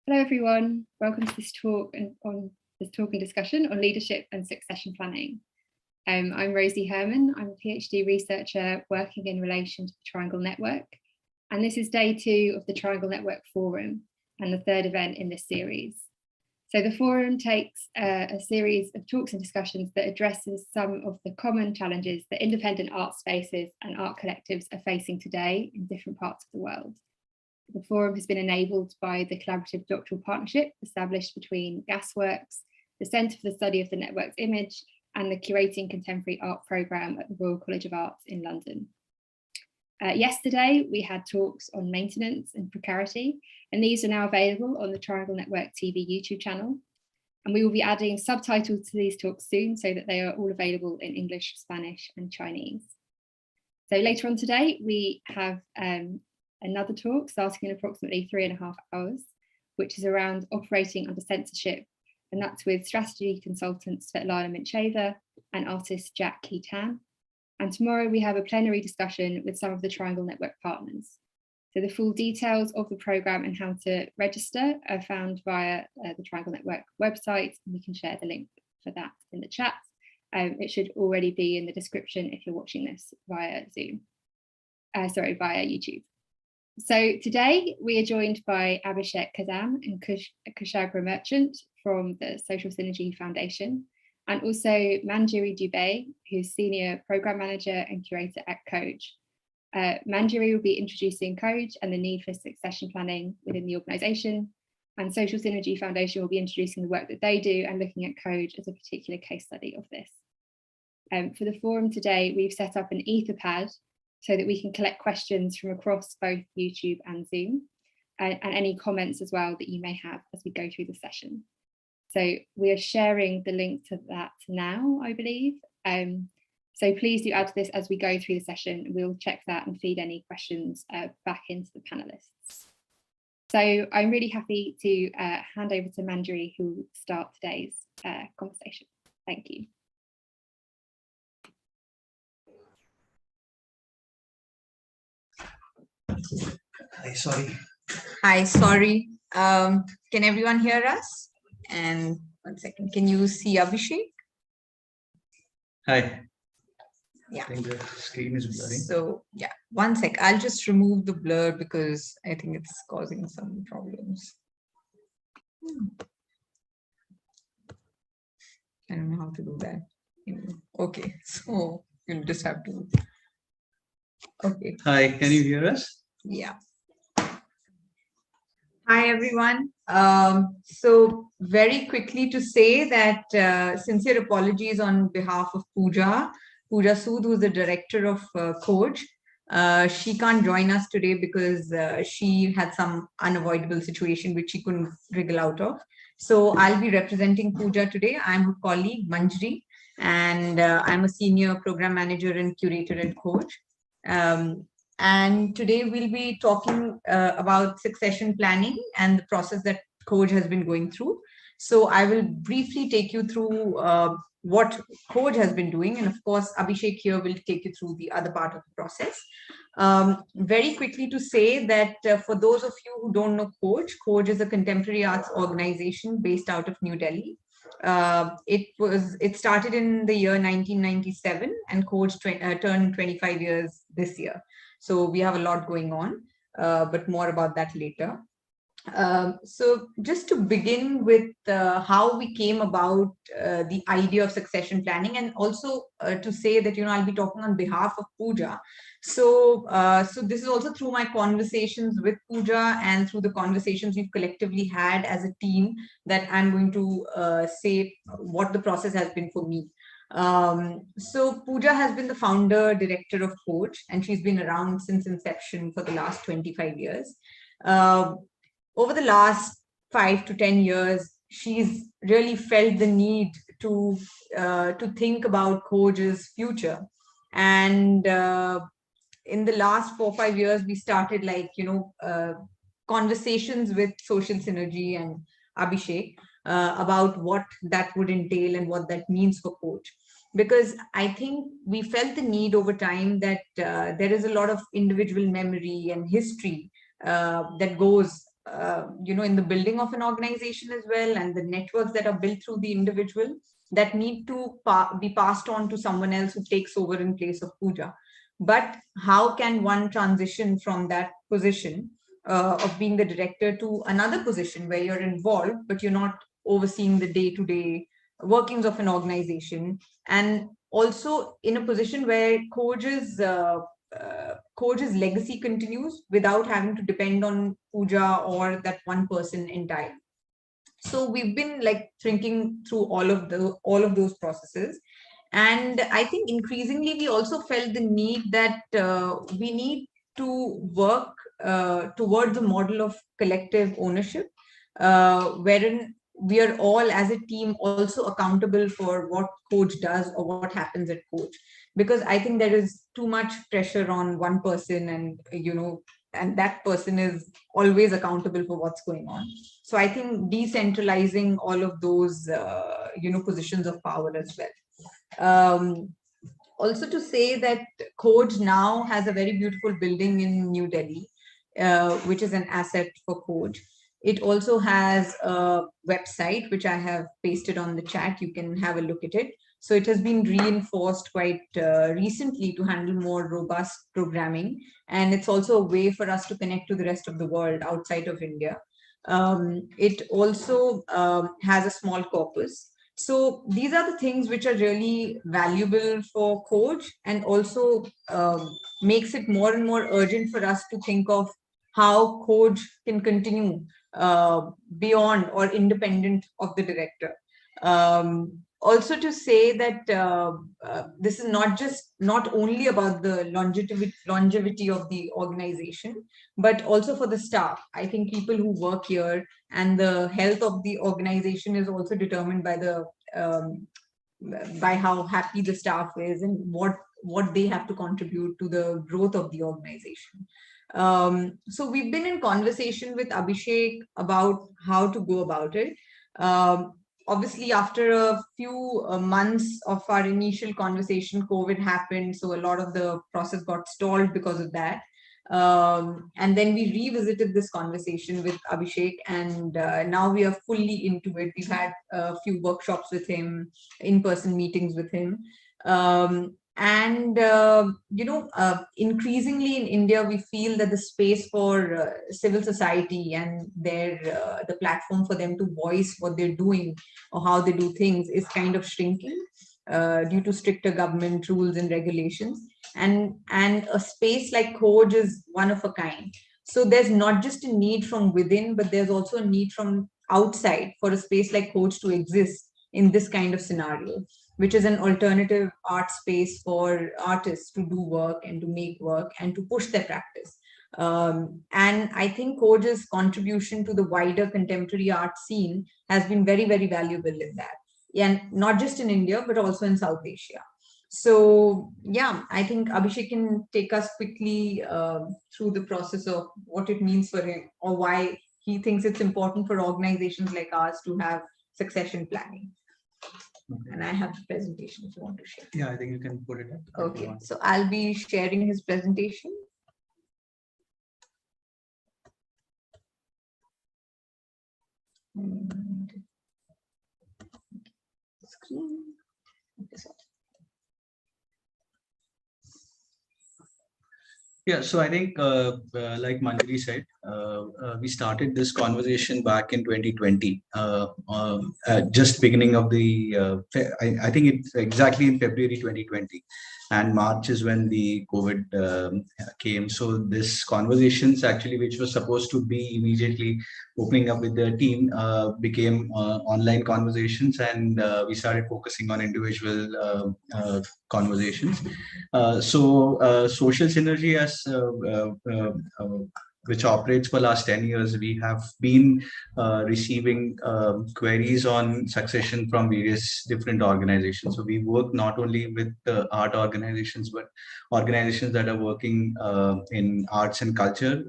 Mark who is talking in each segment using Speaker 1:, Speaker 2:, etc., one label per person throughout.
Speaker 1: Hello everyone, welcome to this talk and discussion on leadership and succession planning. I'm Rosie Herman. I'm a PhD researcher working in relation to the Triangle Network, and this is day 2 of the Triangle Network Forum and the third event in this series. So the forum takes a series of talks and discussions that addresses some of the common challenges that independent art spaces and art collectives are facing today in different parts of the world. The forum has been enabled by the collaborative doctoral partnership established between Gasworks, the Centre for the Study of the Network's Image, and the Curating Contemporary Art programme at the Royal College of Arts in London. Yesterday, we had talks on maintenance and precarity, and these are now available on the Triangle Network TV YouTube channel. And we will be adding subtitles to these talks soon so that they are all available in English, Spanish, and Chinese. So later on today, we have another talk starting in approximately 3.5 hours, which is around operating under censorship, and that's with strategy consultant Svetlana Mincheva and artist Jack Keaton. And tomorrow we have a plenary discussion with some of the Triangle Network partners. So the full details of the programme and how to register are found via the Triangle Network website, and we can share the link for that in the chat. It should already be in the description if you're watching this via via YouTube. So today we are joined by Abhishek Kadam and Kushagra Merchant from the Social Synergy Foundation, and also Manjiri Dubey, who's Senior Programme Manager and Curator at Khoj. Manjiri will be introducing Khoj and the need for succession planning within the organisation, and Social Synergy Foundation will be introducing the work that they do and looking at Khoj as a particular case study of this. For the forum today, we've set up an Etherpad so that we can collect questions from across both YouTube and Zoom, and any comments as well that you may have as we go through the session. So we are sharing the link to that now, I believe. So please do add to this as we go through the session. We'll check that and feed any questions back into the panelists. So I'm really happy to hand over to Manjiri, who will start today's conversation. Thank you.
Speaker 2: Hi, sorry. Can everyone hear us? And 1 second, can you see Abhishek?
Speaker 3: Hi.
Speaker 2: Yeah.
Speaker 3: I think the screen is blurry.
Speaker 2: So yeah, 1 sec. I'll just remove the blur because I think it's causing some problems. I don't know how to do that. Okay, so you'll just have to. Okay.
Speaker 3: Hi, can you hear us?
Speaker 2: Yeah. Hi, everyone. So very quickly to say that sincere apologies on behalf of Pooja Sood, who's the director of Khoj. She can't join us today because she had some unavoidable situation which she couldn't wriggle out of. So I'll be representing Pooja today. I'm her colleague, Manjri, and I'm a senior program manager and curator at Khoj. And today we'll be talking about succession planning and the process that Khoj has been going through. So I will briefly take you through what Khoj has been doing. And of course, Abhishek here will take you through the other part of the process. Very quickly to say that for those of you who don't know Khoj is a contemporary arts organization based out of New Delhi. It started in the year 1997 and Khoj turned 25 years this year. So we have a lot going on, but more about that later. So just to begin with how we came about the idea of succession planning, and also to say that, I'll be talking on behalf of Pooja. So this is also through my conversations with Pooja and through the conversations we've collectively had as a team that I'm going to say what the process has been for me. So Pooja has been the founder director of Khoj, and she's been around since inception for the last 25 years. Over the last 5 to 10 years, she's really felt the need to think about Khoj's future. And in the last 4 or 5 years, we started conversations with Social Synergy and Abhishek about what that would entail and what that means for Khoj. Because I think we felt the need over time that there is a lot of individual memory and history that goes in the building of an organization as well, and the networks that are built through the individual that need to be passed on to someone else who takes over in place of Pooja. But how can one transition from that position of being the director to another position where you're involved, but you're not overseeing the day-to-day workings of an organization, and also in a position where Khoj's legacy continues without having to depend on Pooja or that one person entirely. So we've been like thinking through all of those processes, and I think increasingly we also felt the need that we need to work towards a model of collective ownership, wherein we are all as a team also accountable for what Khoj does or what happens at Khoj, because I think there is too much pressure on one person, and and that person is always accountable for what's going on. So I think decentralizing all of those positions of power as well. Also to say that Khoj now has a very beautiful building in New Delhi, which is an asset for Khoj. It also has a website, which I have pasted on the chat. You can have a look at it. So it has been reinforced quite recently to handle more robust programming. And it's also a way for us to connect to the rest of the world outside of India. It also has a small corpus. So these are the things which are really valuable for Khoj, and also makes it more and more urgent for us to think of how Khoj can continue beyond or independent of the director. Also to say that this is not only about the longevity of the organization, but also for the staff. I think people who work here and the health of the organization is also determined by the by how happy the staff is and what they have to contribute to the growth of the organization. So we've been in conversation with Abhishek about how to go about it. Obviously, after a few months of our initial conversation, COVID happened. So a lot of the process got stalled because of that. And then we revisited this conversation with Abhishek, and now we are fully into it. We've had a few workshops with him, in-person meetings with him. Increasingly in India, we feel that the space for civil society and the platform for them to voice what they're doing or how they do things is kind of shrinking due to stricter government rules and regulations. And a space like Khoj is one of a kind. So there's not just a need from within, but there's also a need from outside for a space like Khoj to exist in this kind of scenario, which is an alternative art space for artists to do work and to make work and to push their practice. And I think Khoj's contribution to the wider contemporary art scene has been very, very valuable in that. And not just in India, but also in South Asia. So yeah, I think Abhishek can take us quickly through the process of what it means for him, or why he thinks it's important for organizations like ours to have succession planning. Okay. And I have the presentation if you want to share.
Speaker 3: Yeah, I think you can put it up.
Speaker 2: Okay, so I'll be sharing his presentation. And screen.
Speaker 3: Yeah, so I think like Manjari said, we started this conversation back in 2020, just beginning of the, I think it's exactly in February 2020, and March is when the COVID came. So this conversations actually, which was supposed to be immediately opening up with the team, became online conversations, and we started focusing on individual conversations. Social synergy, as which operates for last 10 years, we have been receiving queries on succession from various different organizations. So we work not only with art organizations, but organizations that are working in arts and culture,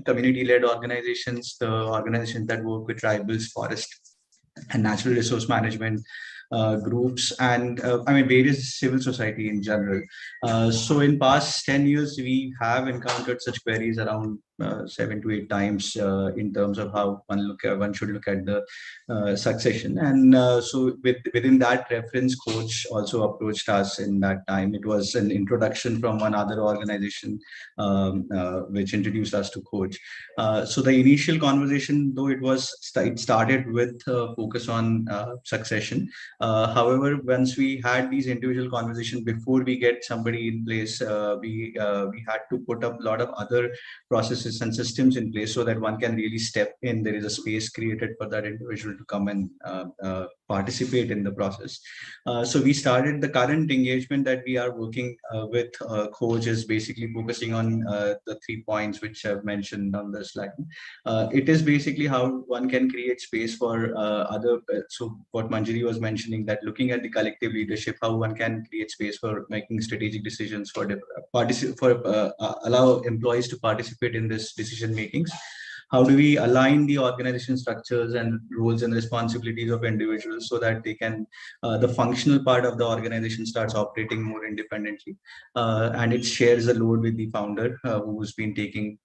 Speaker 3: community-led organizations, the organizations that work with tribals, forest and natural resource management, groups, and I mean various civil society in general. So in past 10 years, we have encountered such queries around 7 to 8 times in terms of how one should look at the succession. And so within that reference, Khoj also approached us in that time. It was an introduction from one other organization which introduced us to Khoj. So the initial conversation, though it started with focus on succession. However, once we had these individual conversations before we get somebody in place, we had to put up a lot of other processes and systems in place so that one can really step in. There is a space created for that individual to come and participate in the process. So we started the current engagement that we are working with Khoj is basically focusing on the 3 points which I've mentioned on the slide. It is basically how one can create space for other. So what Manjari was mentioning, that looking at the collective leadership, how one can create space for making strategic decisions for allow employees to participate in this decision makings. How do we align the organization structures and roles and responsibilities of individuals so that they can, the functional part of the organization starts operating more independently, and it shares the load with the founder who's been taking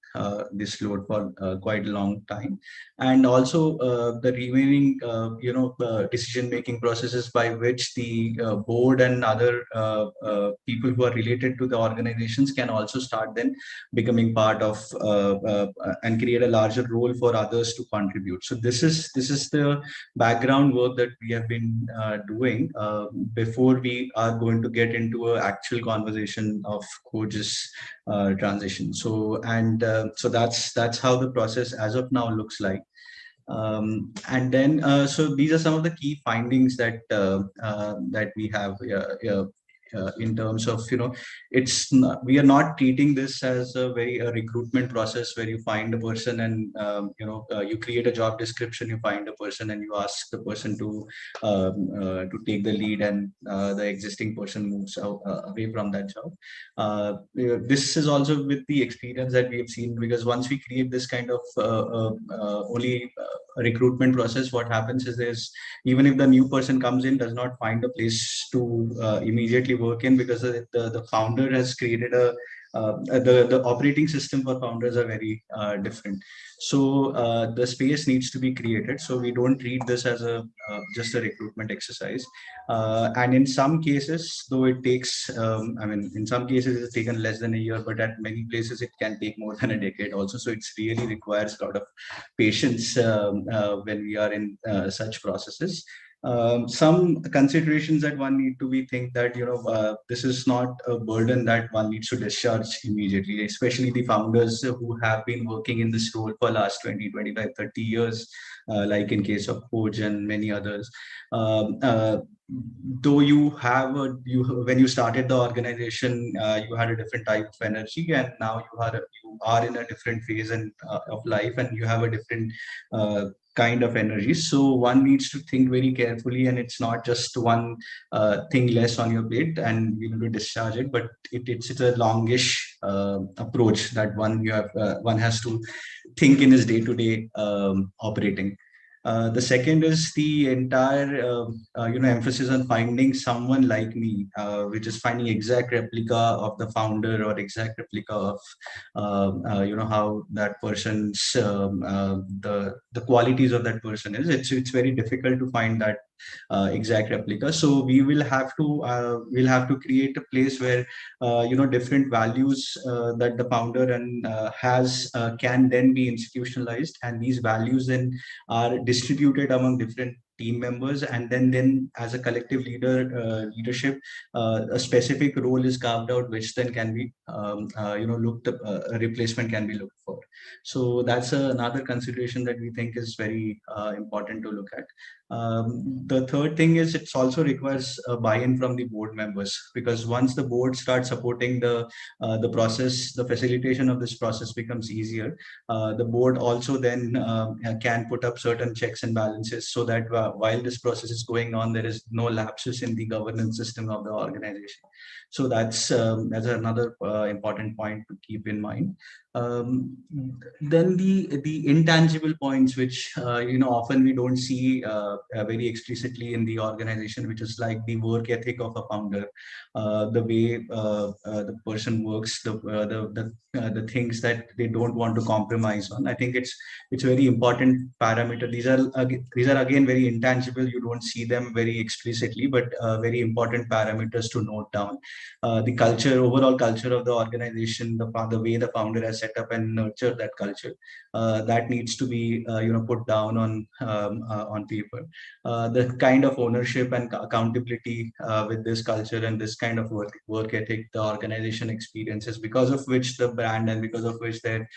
Speaker 3: this load for quite a long time. And also the remaining, decision-making processes by which the board and other people who are related to the organizations can also start then becoming part of and create a larger role for others to contribute. So this is the background work that we have been doing before we are going to get into an actual conversation of Khoj's transition. So that's how the process as of now looks like. And then so these are some of the key findings that that we have in terms of, we are not treating this as a recruitment process where you find a person and you create a job description, you find a person and you ask the person to take the lead, and the existing person moves away from that job. This is also with the experience that we have seen, because once we create this kind of only recruitment process, what happens is even if the new person comes in, does not find a place to immediately work in, because the founder has created the operating system for founders are very different. So the space needs to be created. So we don't treat this as just a recruitment exercise. And in some cases, though it takes, in some cases it's taken less than a year, but at many places it can take more than a decade also. So it's really requires a lot of patience when we are in such processes. Some considerations that one need to be think that, this is not a burden that one needs to discharge immediately, especially the founders who have been working in this role for last 20, 25, 30 years, like in case of Khoj and many others. Though when you started the organization, you had a different type of energy, and now you are in a different phase of life, and you have a different kind of energy. So one needs to think very carefully, and it's not just one thing less on your plate and you need to discharge it, but it's a longish approach that one has to think in his day-to-day operating. The second is the entire emphasis on finding someone like me, which is finding exact replica of the founder or exact replica of how that person's the qualities of that person is. It's very difficult to find that exact replica. So we'll have to create a place where different values that the founder has can then be institutionalized, and these values then are distributed among different team members, and then as a collective leadership, a specific role is carved out, which then can be a replacement can be looked for. So that's another consideration that we think is very important to look at. The third thing is it also requires a buy-in from the board members, because once the board starts supporting the process, the facilitation of this process becomes easier. The board also then can put up certain checks and balances so that while this process is going on, there is no lapses in the governance system of the organization. So that's another important point to keep in mind. Then the intangible points, which often we don't see very explicitly in the organization, which is like the work ethic of a founder, the way the person works, the things that they don't want to compromise on. I think it's very important parameter. These are again very intangible. You don't see them very explicitly, but very important parameters to note down. The culture, overall culture of the organization, the way the founder has set up and nurture that culture, that needs to be put down on paper. The kind of ownership and accountability with this culture and this kind of work ethic the organization experiences, because of which the brand and because of which their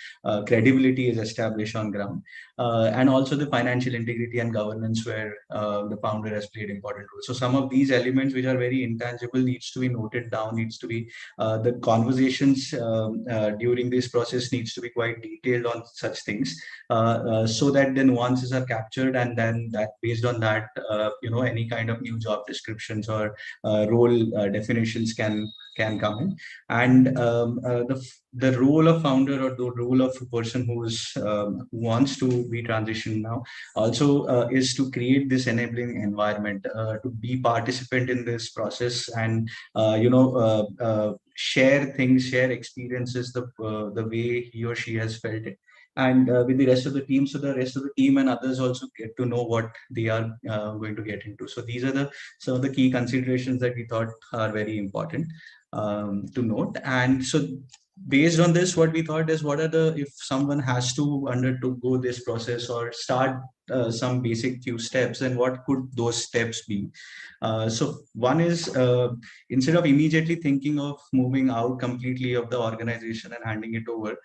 Speaker 3: credibility is established on ground. And also the financial integrity and governance, where the founder has played important role. So some of these elements which are very intangible needs to be noted down, needs to be the conversations during this process needs to be quite detailed on such things, so that the nuances are captured, and then that based on that any kind of new job descriptions or role definitions can come in. And the role of founder, or the role of a person who wants to be transitioned now, also is to create this enabling environment, to be participant in this process, and share things, share experiences the way he or she has felt it, and with the rest of the team, so the rest of the team and others also get to know what they are going to get into. So these are some of the key considerations that we thought are very important to note. And so based on this, what we thought is, if someone has to undergo this process or start some basic few steps, and what could those steps be? So one is, instead of immediately thinking of moving out completely of the organization and handing it over,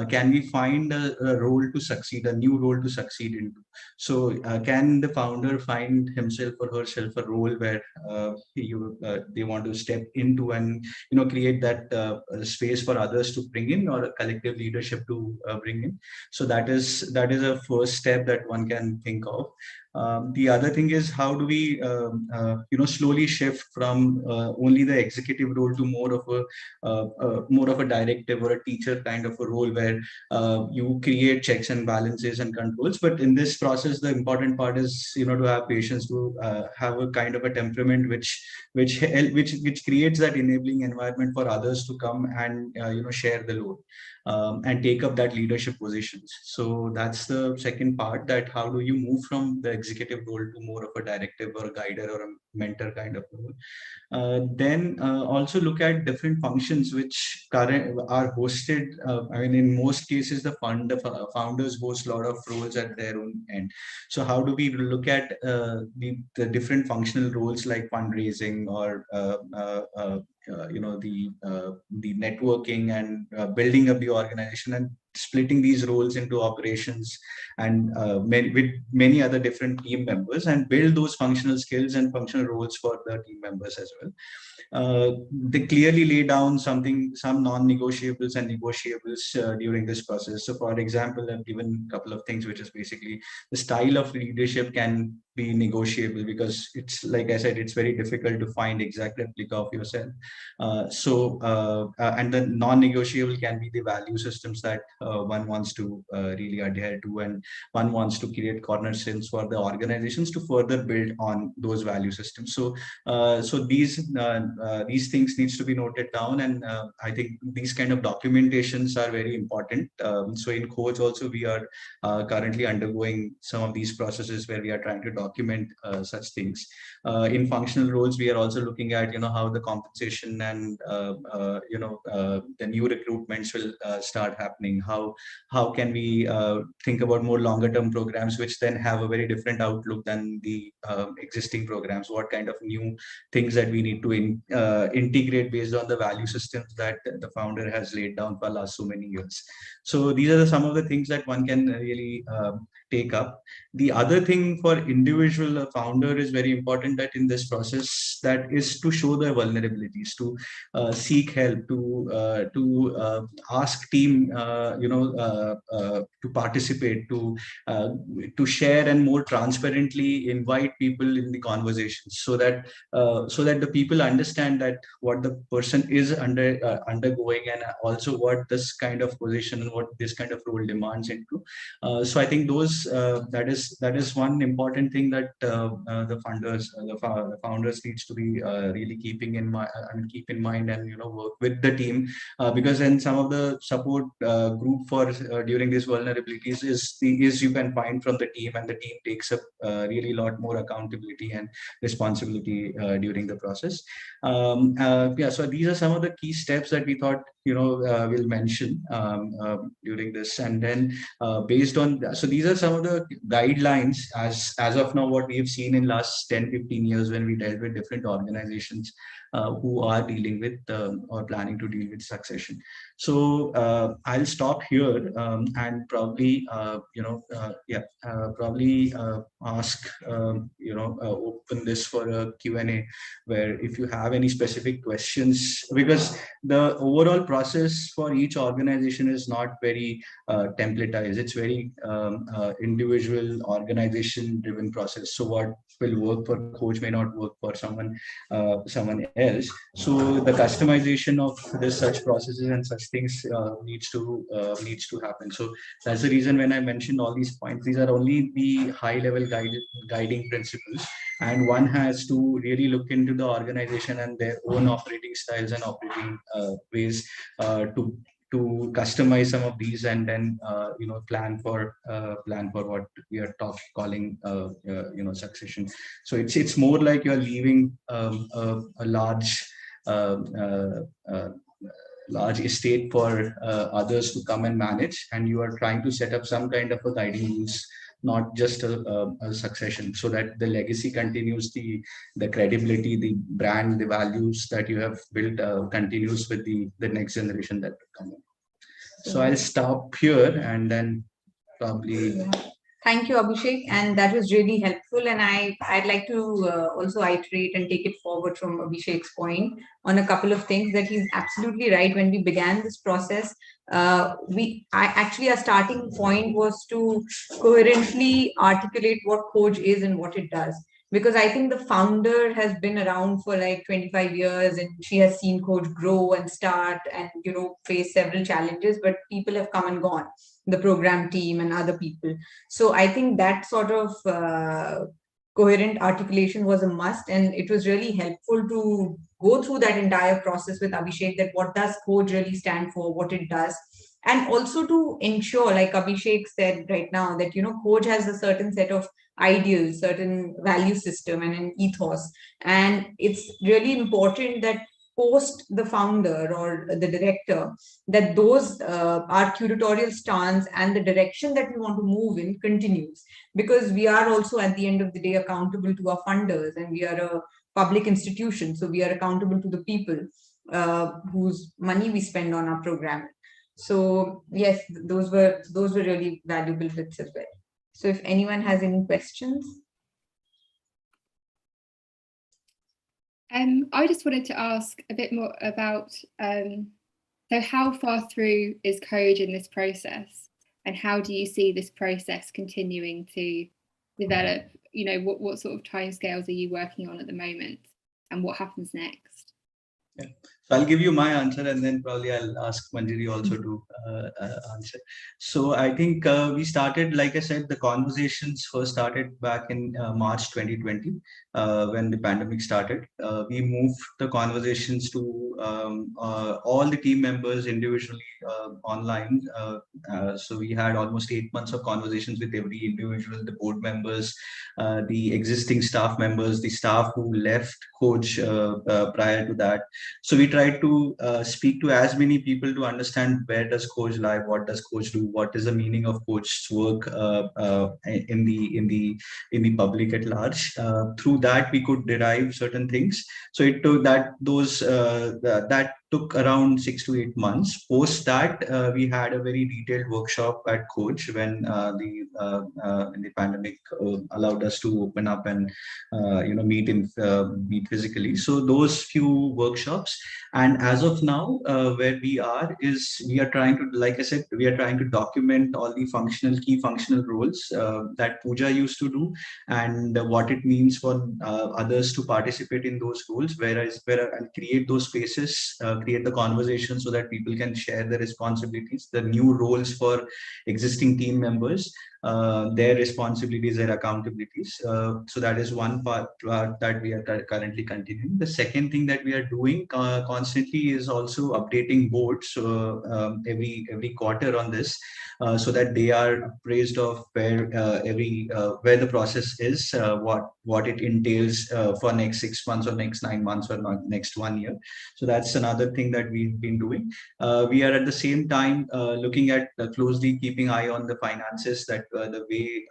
Speaker 3: can we find a role to succeed, a new role to succeed into? So can the founder find himself or herself a role where they want to step into and create that space for others to bring in, or a collective leadership to bring in? So that is a first step that one can think of. The other thing is, how do we slowly shift from only the executive role to more of a directive or a teacher kind of a role, where you create checks and balances and controls. But in this process, the important part is to have patience, to have a kind of a temperament which creates that enabling environment for others to come and share the load and take up that leadership positions. So that's the second part, that how do you move from the executive role to more of a directive or a guider or a mentor kind of role. Then also look at different functions which are hosted. I mean, in most cases, the founders host a lot of roles at their own end. So how do we look at the different functional roles like fundraising, or the networking and building up the organization, and splitting these roles into operations and with many other different team members, and build those functional skills and functional roles for the team members as well. They clearly lay down some non-negotiables and negotiables during this process. So for example, I've given a couple of things, which is basically the style of leadership can be negotiable, because it's, like I said, it's very difficult to find exact replica of yourself. And the non-negotiable can be the value systems that one wants to really adhere to, and one wants to create cornerstones for the organizations to further build on those value systems. So these things needs to be noted down, and I think these kind of documentations are very important. So in Khoj also, we are currently undergoing some of these processes where we are trying to document such things. In functional roles, we are also looking at how the compensation and the new recruitments will start happening. How can we think about more longer term programs, which then have a very different outlook than the existing programs? What kind of new things that we need to integrate based on the value systems that the founder has laid down for the last so many years? So these are some of the things that one can really take up. The other thing for individual founder is very important, that in this process, that is to show their vulnerabilities, to seek help, to ask team, to participate, to share and more transparently invite people in the conversations, so that the people understand that what the person is undergoing, and also what this kind of position and what this kind of role demands into. So I think that is one important thing that the founders needs to be really keeping in mind, keep in mind, and work with the team, because in some of the support group for during these vulnerabilities is you can find from the team, and the team takes up really a lot more accountability and responsibility during the process. So these are some of the key steps that we thought we'll mention during this, and then based on so these are some of the guidelines as of now what we have seen in last 10-15 years when we dealt with different organizations who are dealing with or planning to deal with succession. So I'll stop here and probably ask open this for a Q&A, where if you have any specific questions, because the overall process for each organization is not very templatized. It's very individual organization driven process. So what will work for Khoj may not work for someone else. So the customization of such processes and such things needs to happen. So that's the reason when I mentioned all these points, these are only the high level guiding principles, and one has to really look into the organization and their own operating styles and operating ways to customize some of these, and then plan for what we are calling succession. So it's more like you're leaving a large estate for others to come and manage, and you are trying to set up some kind of a guiding rules, not just a succession, so that the legacy continues, the credibility, the brand, the values that you have built continues with the next generation that will come in. So I'll stop here and then probably.
Speaker 2: Thank you, Abhishek, and that was really helpful. And I'd like to also iterate and take it forward from Abhishek's point on a couple of things, that he's absolutely right. When we began this process, our starting point was to coherently articulate what Khoj is and what it does. Because I think the founder has been around for like 25 years, and she has seen Khoj grow and start and face several challenges, but people have come and gone, the program team and other people. So I think that sort of coherent articulation was a must, and it was really helpful to go through that entire process with Abhishek, that what does Khoj really stand for, what it does, and also to ensure, like Abhishek said right now, that Khoj has a certain set of ideals, certain value system and an ethos, and it's really important that post the founder or the director, that those our curatorial stance and the direction that we want to move in continues, because we are also at the end of the day accountable to our funders, and we are a public institution, so we are accountable to the people whose money we spend on our program. So yes, those were really valuable bits as well. So if anyone has any questions.
Speaker 1: I just wanted to ask a bit more about, so how far through is Khoj in this process, and how do you see this process continuing to develop? What sort of timescales are you working on at the moment, and what happens next?
Speaker 3: Yeah. So I'll give you my answer, and then probably I'll ask Manjari also to answer. So I think we started, like I said, the conversations first started back in March 2020 when the pandemic started. We moved the conversations to all the team members individually online. So we had almost 8 months of conversations with every individual, the board members, the existing staff members, the staff who left Khoj prior to that. So we tried to speak to as many people to understand where does Khoj lie, what does Khoj do, what is the meaning of Khoj's work in the public at large. Through that, we could derive certain things. So it took that took around 6 to 8 months. Post that, we had a very detailed workshop at Khoj when the pandemic allowed us to open up and meet physically. So those few workshops, and as of now, where we are is we are trying to, like I said, we are trying to document all the key functional roles that Pooja used to do, and what it means for others to participate in those roles, and create those spaces, create the conversation so that people can share the responsibilities, the new roles for existing team members, their responsibilities, their accountabilities. So that is one part that we are currently continuing. The second thing that we are doing constantly is also updating boards every quarter on this, so that they are appraised of where the process is, what it entails for next 6 months or next 9 months or next 1 year. So that's another thing that we've been doing. We are at the same time looking at closely keeping eye on the finances, that the way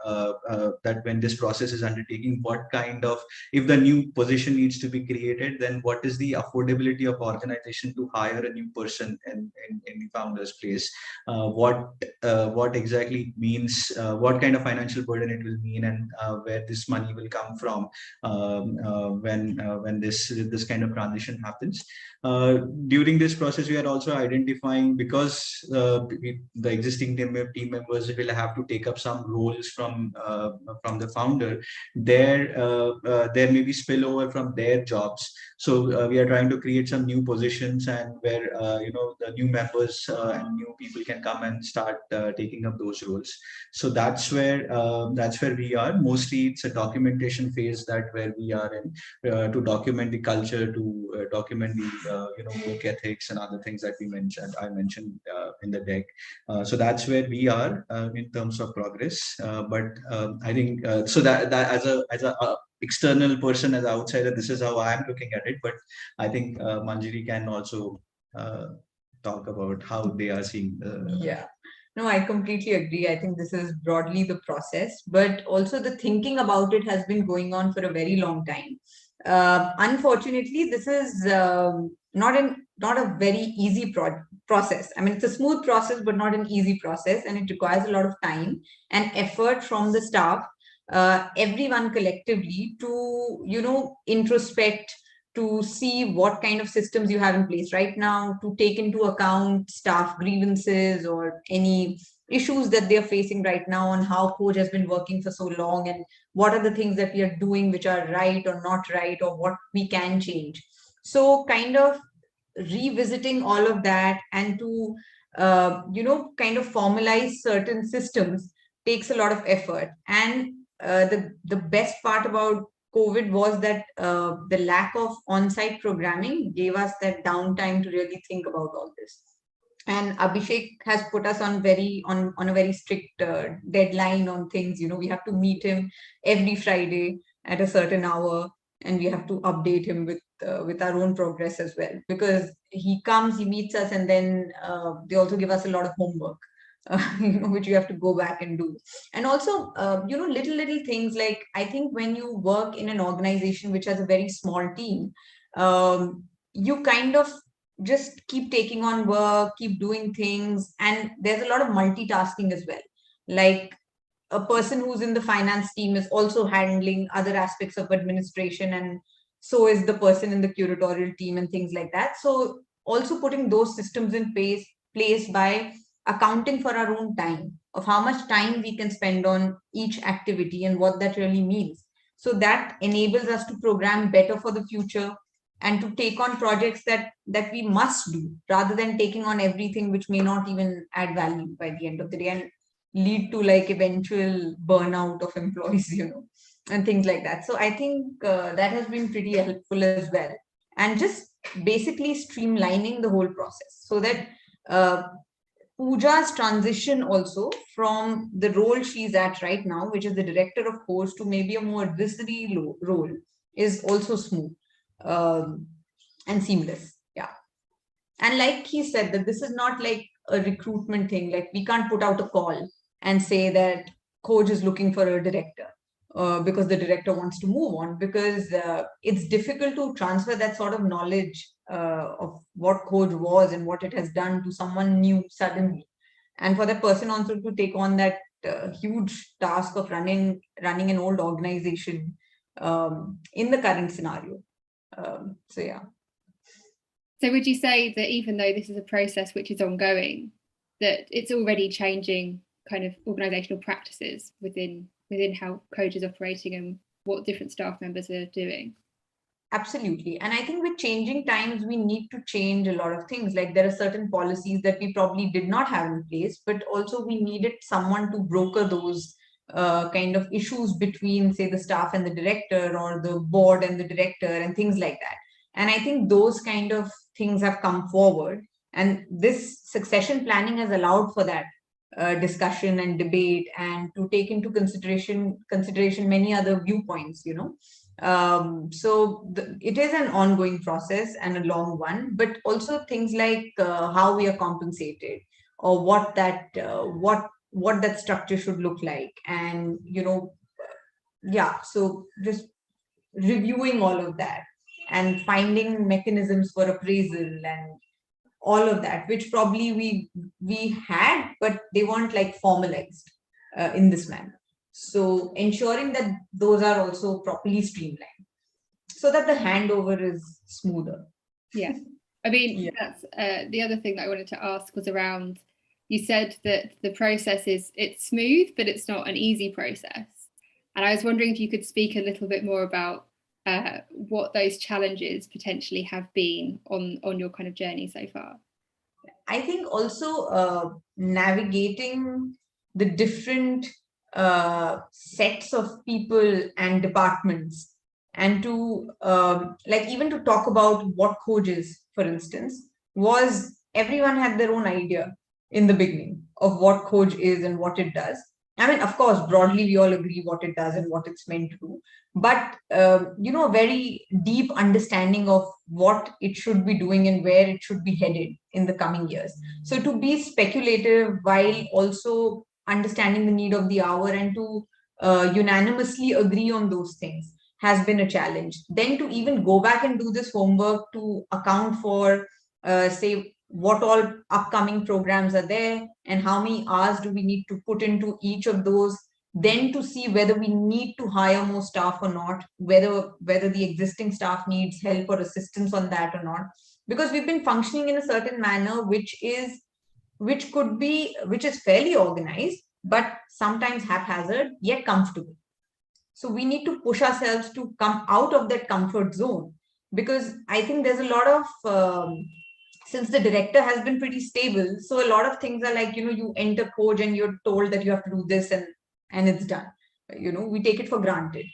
Speaker 3: that when this process is undertaking, what kind of, if the new position needs to be created, then what is the affordability of organization to hire a new person in the founder's place, what exactly it means, what kind of financial burden it will mean, and where this money will come from when this kind of transition happens. During this process, we are also identifying, because the existing team members will have to take up some roles from the founder. There may be spillover from their jobs. So we are trying to create some new positions, and where the new members and new people can come and start taking up those roles. So that's where we are. Mostly it's a documentation phase where we are in, to document the culture, to document the work ethics and other things that I mentioned in the deck. So that's where we are in terms of progress. But I think so that as a external person, as an outsider, this is how I'm looking at it. But I think Manjari can also talk about how they are seeing.
Speaker 2: Yeah. No, I completely agree. I think this is broadly the process, but also the thinking about it has been going on for a very long time. Unfortunately, this is not a very easy process. I mean, it's a smooth process, but not an easy process, and it requires a lot of time and effort from the staff, everyone collectively, to introspect, to see what kind of systems you have in place right now, to take into account staff grievances or any issues that they're facing right now, on how Khoj has been working for so long, and what are the things that we are doing which are right or not right, or what we can change. So kind of revisiting all of that, and to kind of formalize certain systems takes a lot of effort. And the best part about COVID was that the lack of on-site programming gave us that downtime to really think about all this. And Abhishek has put us on a very strict deadline on things. We have to meet him every Friday at a certain hour, and we have to update him with our own progress as well, because he comes, he meets us, and then they also give us a lot of homework, which you have to go back and do. And also, little things, like, I think when you work in an organization which has a very small team, you kind of just keep taking on work, keep doing things, and there's a lot of multitasking as well. Like, a person who's in the finance team is also handling other aspects of administration, and so is the person in the curatorial team and things like that. So also putting those systems in place by accounting for our own time, of how much time we can spend on each activity and what that really means. So that enables us to program better for the future, and to take on projects that we must do, rather than taking on everything which may not even add value by the end of the day, and lead to like eventual burnout of employees, and things like that. So I think that has been pretty helpful as well. And just basically streamlining the whole process, so that Pooja's transition also from the role she's at right now, which is the director of Khoj, to maybe a more advisory role, is also smooth and seamless. Yeah. And like he said, that this is not like a recruitment thing. Like, we can't put out a call and say that Khoj is looking for a director because the director wants to move on, because it's difficult to transfer that sort of knowledge of what Khoj was and what it has done to someone new suddenly. And for that person also to take on that huge task of running an old organization in the current scenario. So yeah.
Speaker 1: So would you say that even though this is a process which is ongoing, that it's already changing kind of organisational practices within how Khoj is operating and what different staff members are doing?
Speaker 2: Absolutely. And I think with changing times, we need to change a lot of things. Like there are certain policies that we probably did not have in place, but also we needed someone to broker those kind of issues between, say, the staff and the director, or the board and the director, and things like that. And I think those kind of things have come forward. And this succession planning has allowed for that discussion and debate, and to take into consideration many other viewpoints, so it is an ongoing process and a long one, but also things like how we are compensated, or what that structure should look like, and yeah, so just reviewing all of that and finding mechanisms for appraisal and all of that, which probably we had, but they weren't like formalized in this manner. So ensuring that those are also properly streamlined so that the handover is smoother.
Speaker 1: Yeah, I mean,
Speaker 2: Yeah.
Speaker 1: that's the other thing that I wanted to ask was around, you said that the process it's smooth, but it's not an easy process. And I was wondering if you could speak a little bit more about what those challenges potentially have been on your kind of journey so far.
Speaker 2: I think also navigating the different sets of people and departments, and to like even to talk about what Khoj is, for instance, was everyone had their own idea in the beginning of what Khoj is and what it does. I mean, of course, broadly, we all agree what it does and what it's meant to do. But, a very deep understanding of what it should be doing and where it should be headed in the coming years. So to be speculative while also understanding the need of the hour, and to unanimously agree on those things has been a challenge. Then to even go back and do this homework to account for, say, what all upcoming programs are there and how many hours do we need to put into each of those, then to see whether we need to hire more staff or not, whether the existing staff needs help or assistance on that or not, because we've been functioning in a certain manner which is fairly organized, but sometimes haphazard yet comfortable. So we need to push ourselves to come out of that comfort zone, because I think there's a lot of since the director has been pretty stable, so a lot of things are like, you enter Khoj and you're told that you have to do this, and it's done. We take it for granted.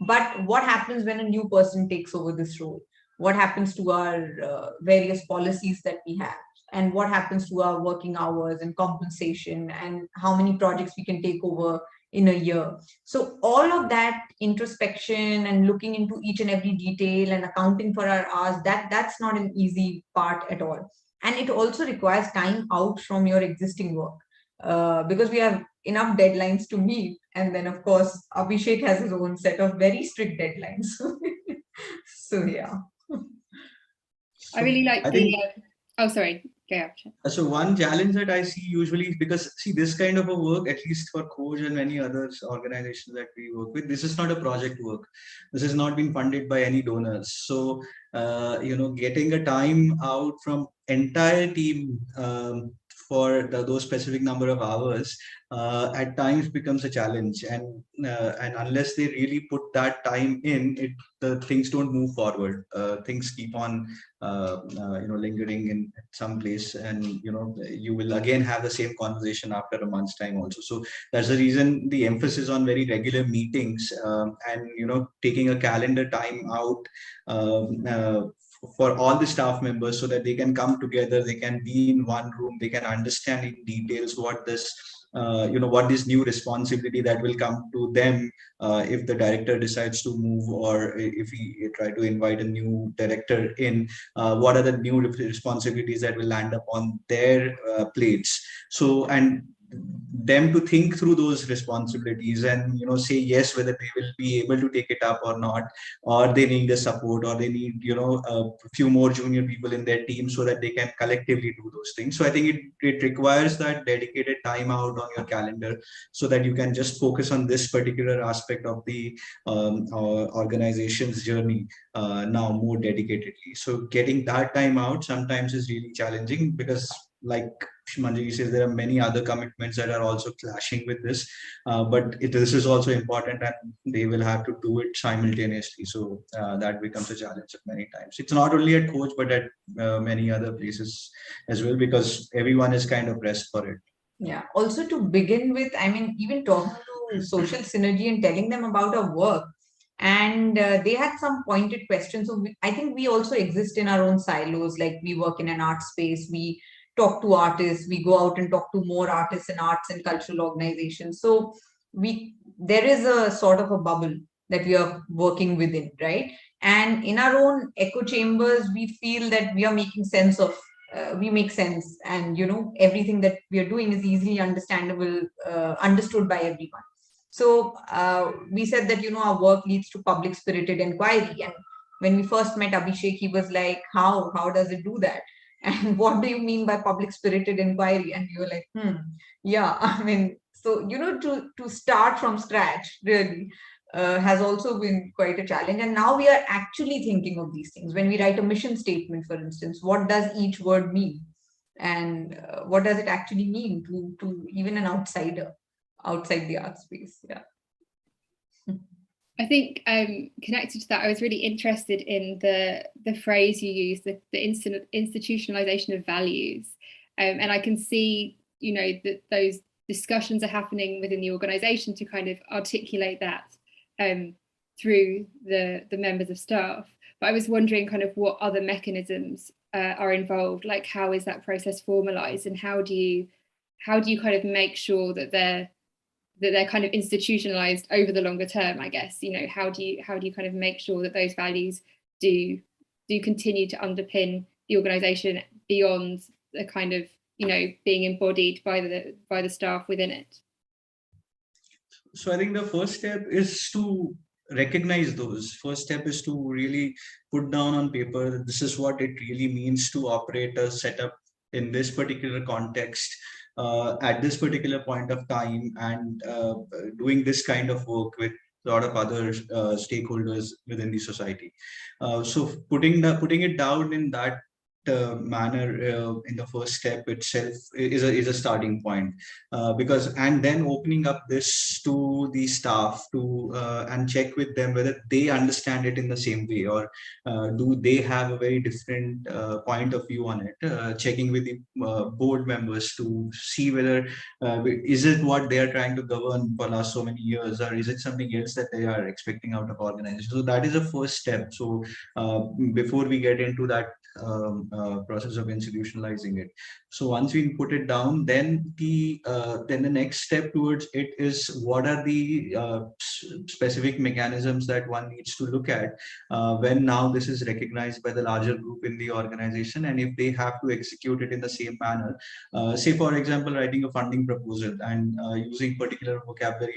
Speaker 2: But what happens when a new person takes over this role? What happens to our various policies that we have? And what happens to our working hours and compensation, and how many projects we can take over in a year? So all of that introspection and looking into each and every detail and accounting for our hours, that's not an easy part at all. And it also requires time out from your existing work, because we have enough deadlines to meet. And then, of course, Abhishek has his own set of very strict deadlines. So yeah.
Speaker 1: I really like oh, sorry. Yeah.
Speaker 3: So one challenge that I see usually is because, see, this kind of a work, at least for Khoj and many other organizations that we work with, this is not a project work. This has not been funded by any donors. So, getting a time out from entire team for those specific number of hours at times becomes a challenge, and unless they really put that time in, the things don't move forward. Things keep on lingering in some place, and you will again have the same conversation after a month's time also. So that's the reason the emphasis on very regular meetings, and taking a calendar time out for all the staff members, so that they can come together, they can be in one room, they can understand in details what this what this new responsibility that will come to them if the director decides to move, or if we try to invite a new director in, what are the new responsibilities that will land up on their plates. So, and them to think through those responsibilities and say yes whether they will be able to take it up or not, or they need the support, or they need a few more junior people in their team so that they can collectively do those things. So I think it requires that dedicated time out on your calendar so that you can just focus on this particular aspect of the organization's journey now more dedicatedly. So getting that time out sometimes is really challenging because, like Manjari says, there are many other commitments that are also clashing with this, but this is also important and they will have to do it simultaneously. So that becomes a challenge many times. It's not only at Khoj, but at many other places as well, because everyone is kind of pressed for it.
Speaker 2: Yeah. Also, to begin with, I mean, even talking to Social Synergy and telling them about our work, and they had some pointed questions. So I think we also exist in our own silos. Like, we work in an art space, we talk to artists, we go out and talk to more artists in arts and cultural organizations. So there is a sort of a bubble that we are working within, right? And in our own echo chambers, we feel that we are making sense of we make sense, and everything that we are doing is easily understandable, understood by everyone. So we said that our work leads to public spirited inquiry. And when we first met Abhishek, he was like, how does it do that? And what do you mean by public spirited inquiry? And you were like, yeah, I mean, so to start from scratch really has also been quite a challenge. And now we are actually thinking of these things. When we write a mission statement, for instance, what does each word mean? And what does it actually mean to even an outsider outside the art space? Yeah.
Speaker 1: I think connected to that, I was really interested in the phrase you used, the institutionalization of values. And I can see, that those discussions are happening within the organization to kind of articulate that through the members of staff. But I was wondering kind of what other mechanisms are involved, like how is that process formalized, and how do you kind of make sure that they're kind of institutionalized over the longer term, I guess. How do you kind of make sure that those values do continue to underpin the organization beyond the kind of being embodied by the staff within it?
Speaker 3: So I think the first step is to recognize those. First step is to really put down on paper that this is what it really means to operate a setup in this particular context at this particular point of time, and doing this kind of work with a lot of other stakeholders within the society. So putting it down in that manner in the first step itself is a starting point, because, and then opening up this to the staff to and check with them whether they understand it in the same way, or do they have a very different point of view on it. Checking with the board members to see whether is it what they are trying to govern for last so many years, or is it something else that they are expecting out of organizations. So that is the first step. So before we get into that process of institutionalizing it. So once we put it down, then the next step towards it is what are the specific mechanisms that one needs to look at when now this is recognized by the larger group in the organization, and if they have to execute it in the same manner. Say for example, writing a funding proposal and using particular vocabulary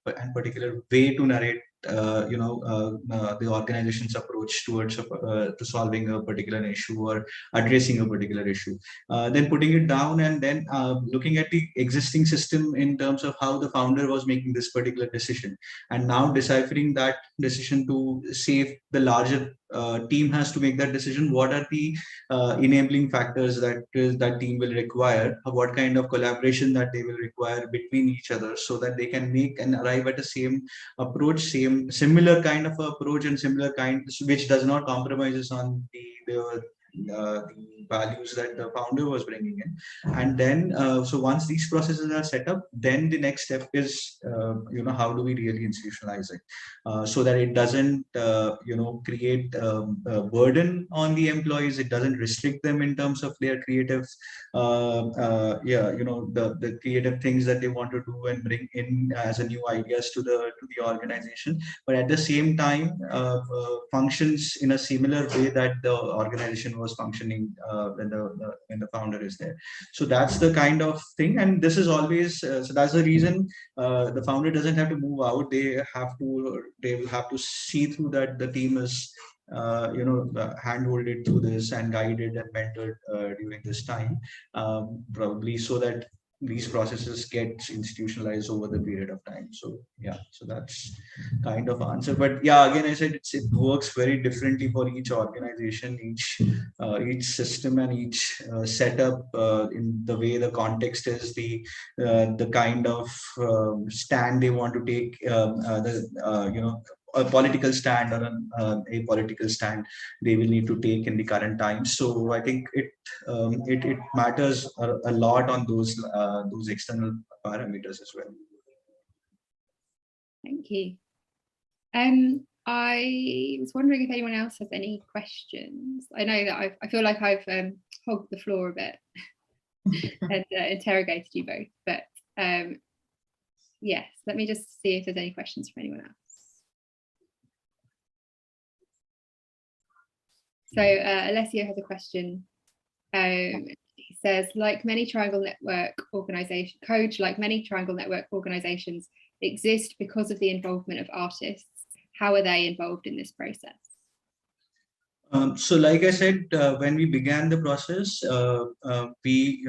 Speaker 3: and particular way to narrate the organization's approach towards to solving a particular issue or addressing a particular issue. Then putting it down, and then looking at the existing system in terms of how the founder was making this particular decision, and now deciphering that decision to save the larger team has to make that decision. What are the enabling factors that that team will require? What kind of collaboration that they will require between each other, so that they can make and arrive at the same approach, similar kind of approach, and similar kind which does not compromises on the values that the founder was bringing in. And then so once these processes are set up, then the next step is how do we really institutionalize it so that it doesn't create a burden on the employees, it doesn't restrict them in terms of their creative the creative things that they want to do and bring in as a new ideas to the organization, but at the same time functions in a similar way that the organization was functioning when the founder is there. So that's the kind of thing, and this is always so that's the reason the founder doesn't have to move out. They will have to see through that the team is hand-holded through this and guided and mentored during this time, probably so that these processes get institutionalized over the period of time. So yeah, so that's kind of answer. But yeah, again, I said it works very differently for each organization, each system, and each setup in the way the context is, the kind of stand they want to take, a political stand or a political stand they will need to take in the current times. So I think it matters a lot on those external parameters as well.
Speaker 1: Thank you. I was wondering if anyone else has any questions. I know that I feel like I've hogged the floor a bit and interrogated you both, but yes, let me just see if there's any questions from anyone else. So Alessio has a question. He says, like many Triangle Network organizations, Khoj, like many Triangle Network organizations, exist because of the involvement of artists. How are they involved in this process?
Speaker 3: So like I said, when we began the process, we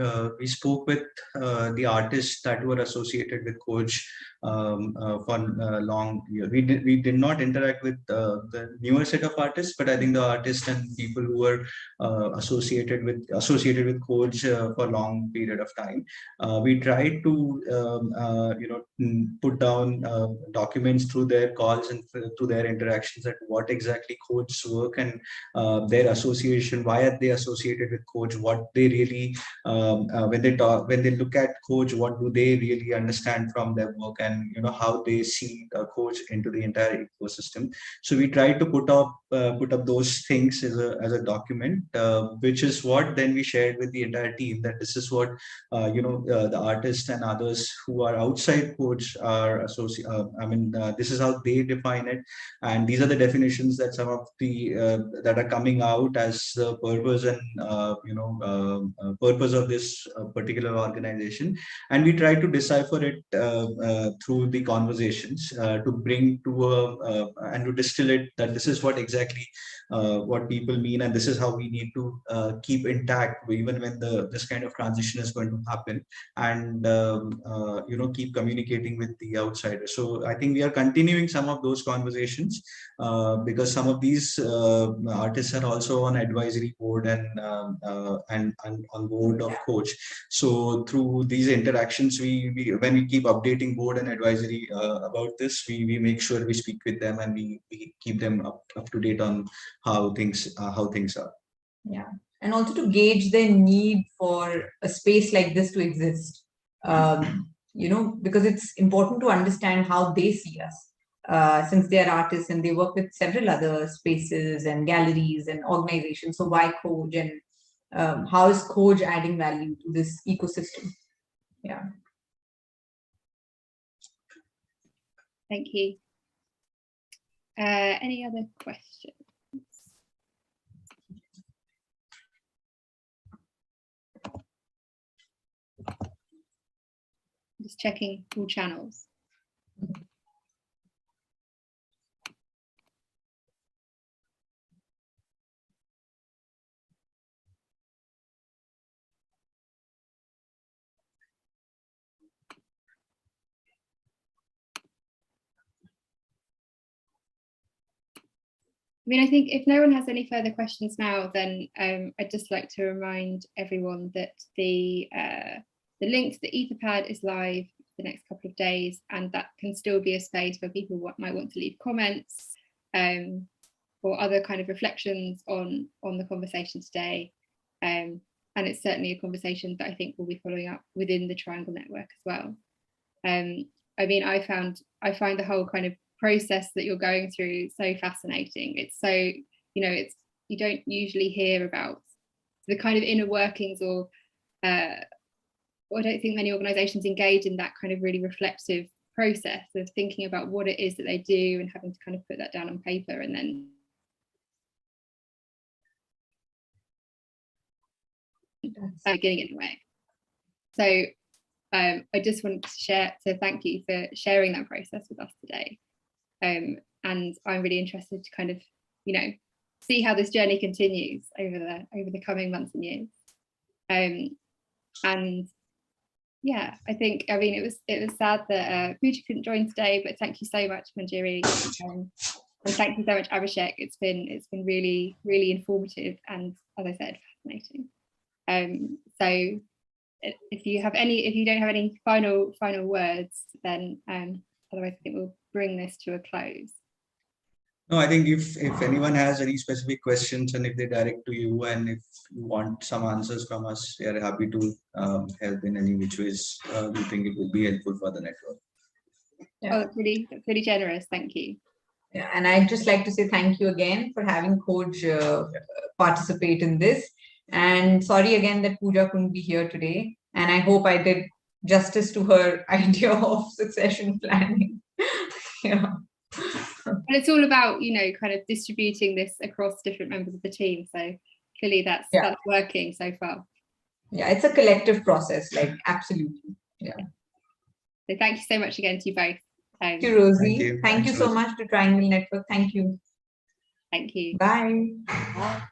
Speaker 3: spoke with the artists that were associated with Khoj for long years. We did not interact with the newer set of artists, but I think the artists and people who were associated with Khoj for a long period of time. We tried to put down documents through their calls and through their interactions at what exactly Khoj's work and their association, why are they associated with Khoj, what they really when they look at Khoj, what do they really understand from their work, and how they see Khoj into the entire ecosystem. So we tried to put up those things as a document, which is what then we shared with the entire team, that this is what the artists and others who are outside Khoj are this is how they define it, and these are the definitions that some of the that are coming out as the purpose and purpose of this particular organization. And we try to decipher it through the conversations to bring to and to distill it, that this is what exactly what people mean, and this is how we need to keep intact even when this kind of transition is going to happen, and keep communicating with the outsiders. So I think we are continuing some of those conversations because some of these artists are also on advisory board and on board of Khoj. So through these interactions, we when we keep updating board and advisory about this, we make sure we speak with them and we keep them up to date on how things are.
Speaker 2: Yeah, and also to gauge their need for a space like this to exist. Because it's important to understand how they see us, since they are artists and they work with several other spaces and galleries and organizations. So why Khoj, and how is Khoj adding value to this ecosystem? Yeah.
Speaker 1: Thank you. Any other questions? Just checking all channels. I think if no one has any further questions now, then I'd just like to remind everyone that the link to the Etherpad is live for the next couple of days, and that can still be a space where people might want to leave comments or other kind of reflections on the conversation today. And it's certainly a conversation that I think we'll be following up within the Triangle Network as well. I find the whole kind of process that you're going through so fascinating. It's so, you don't usually hear about the kind of inner workings, or I don't think many organizations engage in that kind of really reflective process of thinking about what it is that they do and having to kind of put that down on paper and then beginning anyway. So I just wanted to thank you for sharing that process with us today. And I'm really interested to kind of, see how this journey continues over the coming months and years. And yeah, I mean, it was sad that Pooja couldn't join today, but thank you so much, Manjiri, and thank you so much, Abhishek. It's been really, really informative and, as I said, fascinating. So if you don't have any final words, then otherwise I think we'll bring this to a close.
Speaker 3: No, I think if anyone has any specific questions and if they direct to you and if you want some answers from us, we are happy to help in any which ways we think it would be helpful for the network.
Speaker 2: Yeah.
Speaker 1: Oh, that's really generous. Thank you.
Speaker 2: Yeah, and I'd just like to say thank you again for having Khoj participate in this. And sorry again that Pooja couldn't be here today. And I hope I did justice to her idea of succession planning. Yeah.
Speaker 1: And it's all about, kind of distributing this across different members of the team. So clearly that's working so far.
Speaker 2: Yeah, it's a collective process, like absolutely. Yeah.
Speaker 1: So thank you so much again to you both.
Speaker 2: Thank you, Rosie. Thank you so much to Triangle Network. Thank you.
Speaker 1: Thank you.
Speaker 2: Bye.
Speaker 1: Bye.